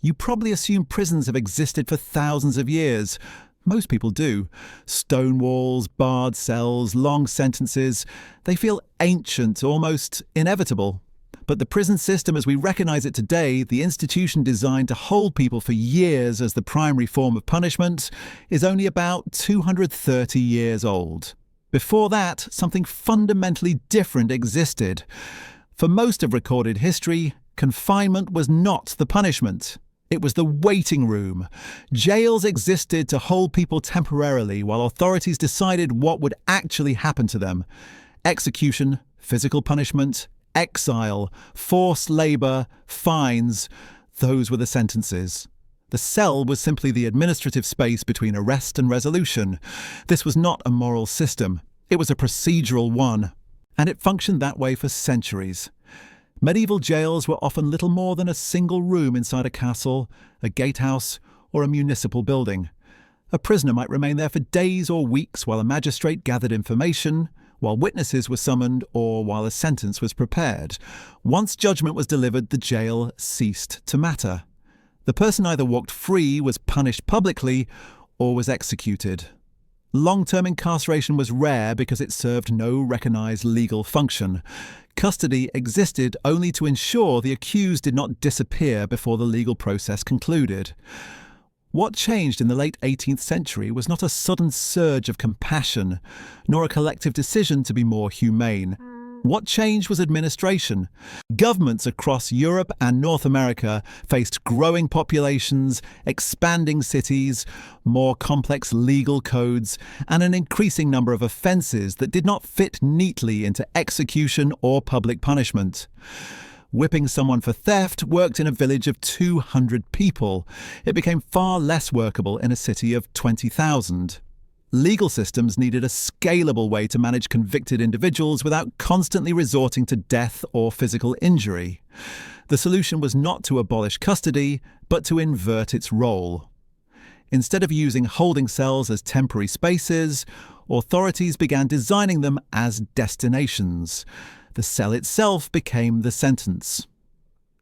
You probably assume prisons have existed for thousands of years. Most people do. Stone walls, barred cells, long sentences. They feel ancient, almost inevitable. But the prison system as we recognize it today, the institution designed to hold people for years as the primary form of punishment, is only about 230 years old. Before that, something fundamentally different existed. For most of recorded history, confinement was not the punishment. It was the waiting room. Jails existed to hold people temporarily while authorities decided what would actually happen to them. Execution, physical punishment, exile, forced labour, fines, those were the sentences. The cell was simply the administrative space between arrest and resolution. This was not a moral system. It was a procedural one. And it functioned that way for centuries. Medieval jails were often little more than a single room inside a castle, a gatehouse, or a municipal building. A prisoner might remain there for days or weeks while a magistrate gathered information, while witnesses were summoned, or while a sentence was prepared. Once judgment was delivered, the jail ceased to matter. The person either walked free, was punished publicly, or was executed. Long-term incarceration was rare because it served no recognized legal function. Custody existed only to ensure the accused did not disappear before the legal process concluded. What changed in the late 18th century was not a sudden surge of compassion, nor a collective decision to be more humane. What changed was administration. Governments across Europe and North America faced growing populations, expanding cities, more complex legal codes, and an increasing number of offences that did not fit neatly into execution or public punishment. Whipping someone for theft worked in a village of 200 people. It became far less workable in a city of 20,000. Legal systems needed a scalable way to manage convicted individuals without constantly resorting to death or physical injury. The solution was not to abolish custody, but to invert its role. Instead of using holding cells as temporary spaces, authorities began designing them as destinations. The cell itself became the sentence.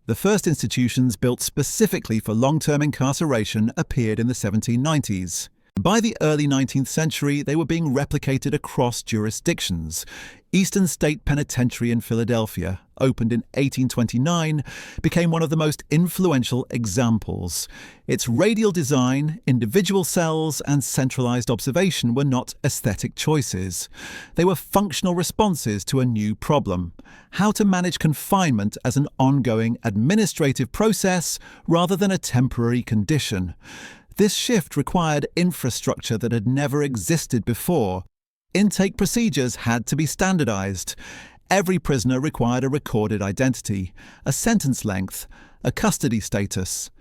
The first institutions built specifically for long-term incarceration appeared in the 1790s. By the early 19th century, they were being replicated across jurisdictions. Eastern State Penitentiary in Philadelphia, opened in 1829, became one of the most influential examples. Its radial design, individual cells, and centralized observation were not aesthetic choices. They were functional responses to a new problem: how to manage confinement as an ongoing administrative process rather than a temporary condition. This shift required infrastructure that had never existed before. Intake procedures had to be standardized. Every prisoner required a recorded identity, a sentence length, a custody status.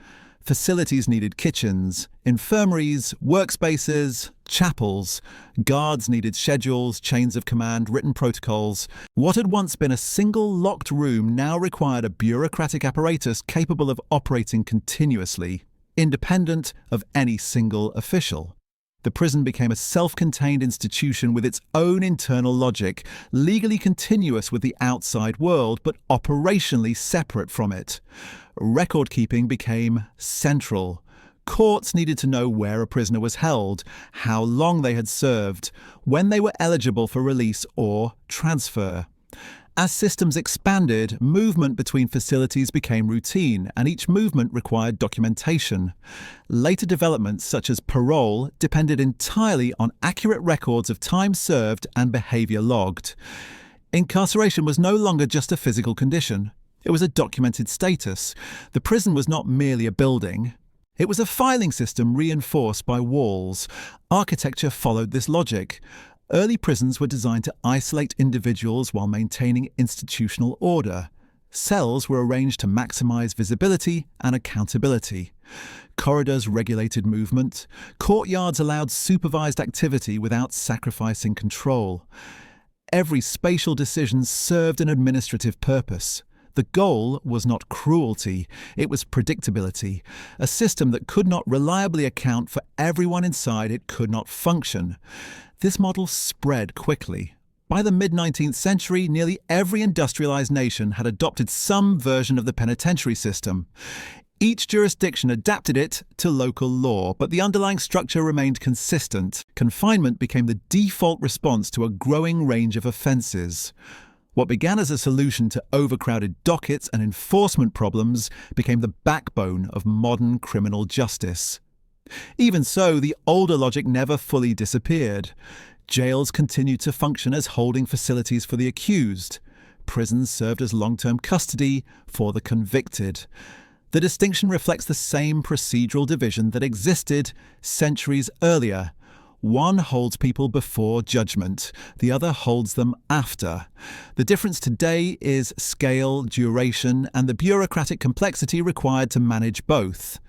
Facilities needed kitchens, infirmaries, workspaces, chapels. Guards needed schedules, chains of command, written protocols. What had once been a single locked room now required a bureaucratic apparatus capable of operating continuously, independent of any single official. The prison became a self-contained institution with its own internal logic, legally continuous with the outside world, but operationally separate from it. Record-keeping became central. Courts needed to know where a prisoner was held, how long they had served, when they were eligible for release or transfer. As systems expanded, movement between facilities became routine, and each movement required documentation. Later developments, such as parole, depended entirely on accurate records of time served and behaviour logged. Incarceration was no longer just a physical condition. It was a documented status. The prison was not merely a building. It was a filing system reinforced by walls. Architecture followed this logic. Early prisons were designed to isolate individuals while maintaining institutional order. Cells were arranged to maximize visibility and accountability. Corridors regulated movement. Courtyards allowed supervised activity without sacrificing control. Every spatial decision served an administrative purpose. The goal was not cruelty, it was predictability. A system that could not reliably account for everyone inside it could not function. This model spread quickly. By the mid-19th century, nearly every industrialized nation had adopted some version of the penitentiary system. Each jurisdiction adapted it to local law, but the underlying structure remained consistent. Confinement became the default response to a growing range of offences. What began as a solution to overcrowded dockets and enforcement problems became the backbone of modern criminal justice. Even so, the older logic never fully disappeared. Jails continued to function as holding facilities for the accused. Prisons served as long-term custody for the convicted. The distinction reflects the same procedural division that existed centuries earlier. One holds people before judgment, the other holds them after. The difference today is scale, duration, and the bureaucratic complexity required to manage both.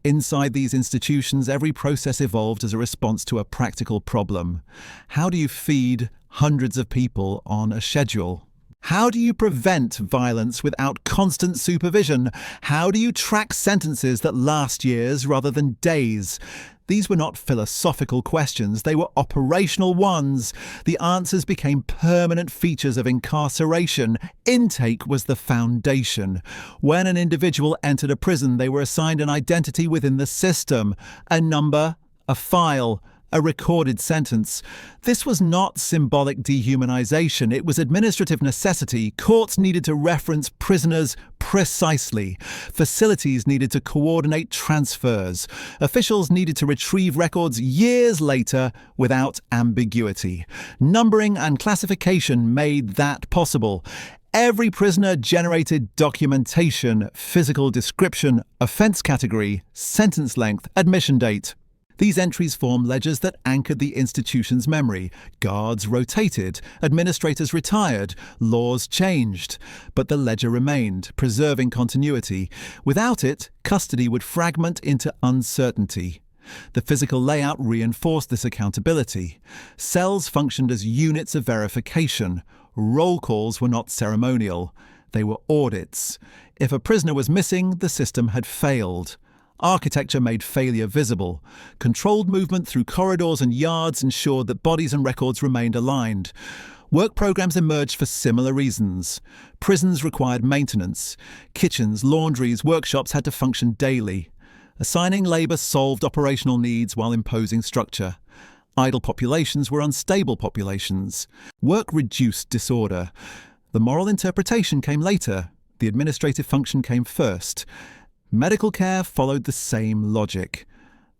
Inside these institutions, every process evolved as a response to a practical problem. How do you feed hundreds of people on a schedule? How do you prevent violence without constant supervision? How do you track sentences that last years rather than days? These were not philosophical questions, they were operational ones. The answers became permanent features of incarceration. Intake was the foundation. When an individual entered a prison, they were assigned an identity within the system, a number, a file, a recorded sentence. This was not symbolic dehumanization, it was administrative necessity. Courts needed to reference prisoners precisely. Facilities needed to coordinate transfers. Officials needed to retrieve records years later without ambiguity. Numbering and classification made that possible. Every prisoner generated documentation, physical description, offence category, sentence length, admission date. These entries form ledgers that anchored the institution's memory. Guards rotated, administrators retired, laws changed. But the ledger remained, preserving continuity. Without it, custody would fragment into uncertainty. The physical layout reinforced this accountability. Cells functioned as units of verification. Roll calls were not ceremonial. They were audits. If a prisoner was missing, the system had failed. Architecture made failure visible. Controlled movement through corridors and yards ensured that bodies and records remained aligned. Work programs emerged for similar reasons. Prisons required maintenance. Kitchens, laundries, workshops had to function daily. Assigning labour solved operational needs while imposing structure. Idle populations were unstable populations. Work reduced disorder. The moral interpretation came later. The administrative function came first. Medical care followed the same logic.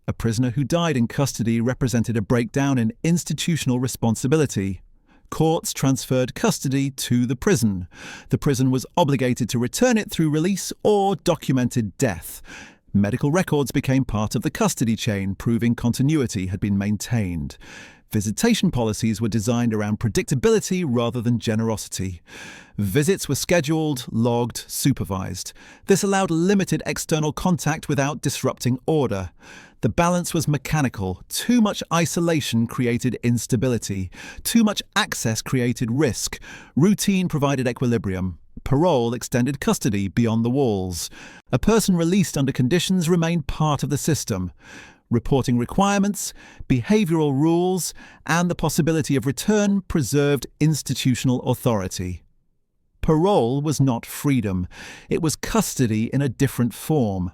A prisoner who died in custody represented a breakdown in institutional responsibility. Courts transferred custody to the prison. The prison was obligated to return it through release or documented death. Medical records became part of the custody chain, proving continuity had been maintained. Visitation policies were designed around predictability rather than generosity. Visits were scheduled, logged, supervised. This allowed limited external contact without disrupting order. The balance was mechanical. Too much isolation created instability. Too much access created risk. Routine provided equilibrium. Parole extended custody beyond the walls. A person released under conditions remained part of the system. Reporting requirements, behavioural rules, and the possibility of return preserved institutional authority. Parole was not freedom. It was custody in a different form.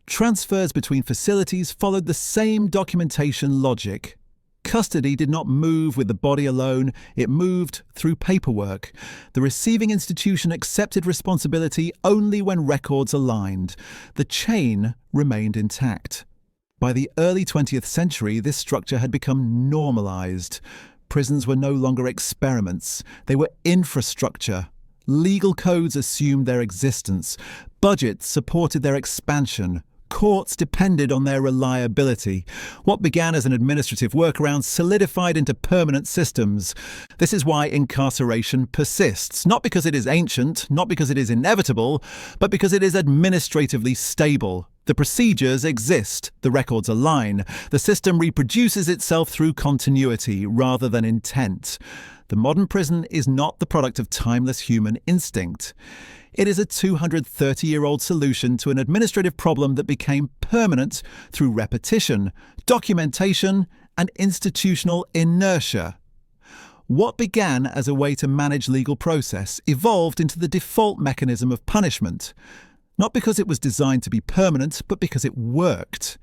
Transfers between facilities followed the same documentation logic. Custody did not move with the body alone, it moved through paperwork. The receiving institution accepted responsibility only when records aligned. The chain remained intact. By the early 20th century, this structure had become normalized. Prisons were no longer experiments. They were infrastructure. Legal codes assumed their existence. Budgets supported their expansion. Courts depended on their reliability. What began as an administrative workaround solidified into permanent systems. This is why incarceration persists, not because it is ancient, not because it is inevitable, but because it is administratively stable. The procedures exist, the records align, the system reproduces itself through continuity rather than intent. The modern prison is not the product of timeless human instinct. It is a 230-year-old solution to an administrative problem that became permanent through repetition, documentation, and institutional inertia. What began as a way to manage legal process evolved into the default mechanism of punishment. Not because it was designed to be permanent, but because it worked.